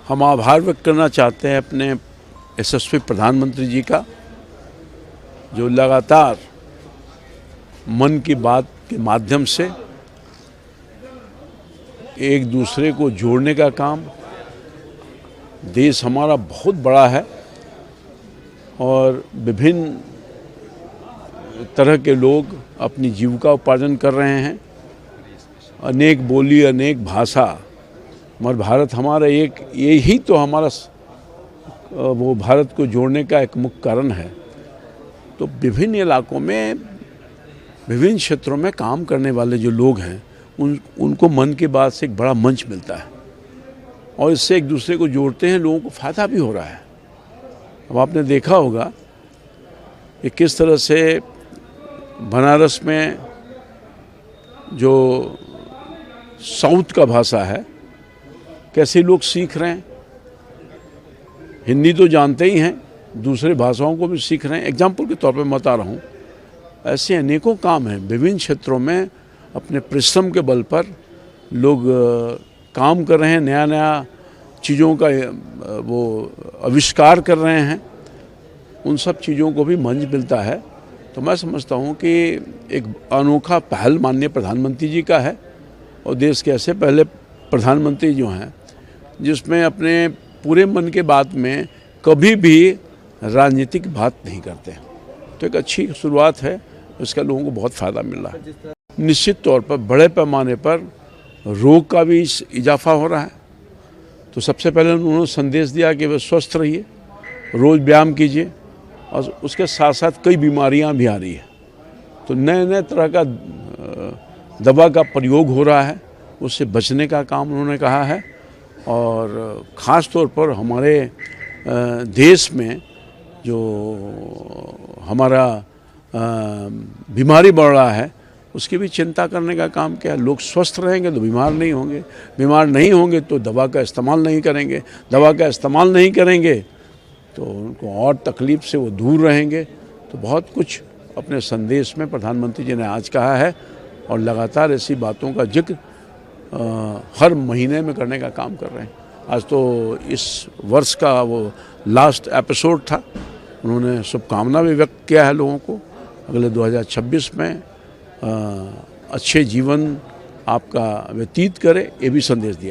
हम आभार व्यक्त करना चाहते हैं अपने यशस्वी प्रधानमंत्री जी का, जो लगातार मन की बात के माध्यम से एक दूसरे को जोड़ने का काम। देश हमारा बहुत बड़ा है और विभिन्न तरह के लोग अपनी जीविका उपार्जन कर रहे हैं। अनेक बोली, अनेक भाषा, मगर भारत हमारा एक, यही तो हमारा वो भारत को जोड़ने का एक मुख्य कारण है। तो विभिन्न इलाकों में, विभिन्न क्षेत्रों में काम करने वाले जो लोग हैं उनको मन की बात से एक बड़ा मंच मिलता है और इससे एक दूसरे को जोड़ते हैं, लोगों को फ़ायदा भी हो रहा है। अब आपने देखा होगा कि किस तरह से बनारस में जो साउथ का भाषा है कैसे लोग सीख रहे हैं। हिंदी तो जानते ही हैं, दूसरे भाषाओं को भी सीख रहे हैं। एग्जाम्पल के तौर पे मैं बता रहा हूँ, ऐसे अनेकों काम हैं विभिन्न क्षेत्रों में। अपने परिश्रम के बल पर लोग काम कर रहे हैं, नया नया चीज़ों का वो आविष्कार कर रहे हैं। उन सब चीज़ों को भी मंच मिलता है। तो मैं समझता हूँ कि एक अनोखा पहल माननीय प्रधानमंत्री जी का है और देश के ऐसे पहले प्रधानमंत्री जो हैं जिसमें अपने पूरे मन के बात में कभी भी राजनीतिक बात नहीं करते। तो एक अच्छी शुरुआत है, इसका लोगों को बहुत फ़ायदा मिल रहा है। निश्चित तौर पर बड़े पैमाने पर रोग का भी इजाफा हो रहा है। तो सबसे पहले उन्होंने संदेश दिया कि वह स्वस्थ रहिए, रोज़ व्यायाम कीजिए, और उसके साथ साथ कई बीमारियां भी आ रही है। तो नए नए तरह का दवा का प्रयोग हो रहा है, उससे बचने का काम उन्होंने कहा है। और ख़ास तौर पर हमारे देश में जो हमारा बीमारी बढ़ रहा है उसकी भी चिंता करने का काम किया। लोग स्वस्थ रहेंगे तो बीमार नहीं होंगे, बीमार नहीं होंगे तो दवा का इस्तेमाल नहीं करेंगे, दवा का इस्तेमाल नहीं करेंगे तो उनको और तकलीफ़ से वो दूर रहेंगे। तो बहुत कुछ अपने संदेश में प्रधानमंत्री जी ने आज कहा है और लगातार ऐसी बातों का जिक्र हर महीने में करने का काम कर रहे हैं। आज तो इस वर्ष का वो लास्ट एपिसोड था। उन्होंने शुभकामना भी व्यक्त किया है लोगों को, अगले 2026 में अच्छे जीवन आपका व्यतीत करे, ये भी संदेश दिया।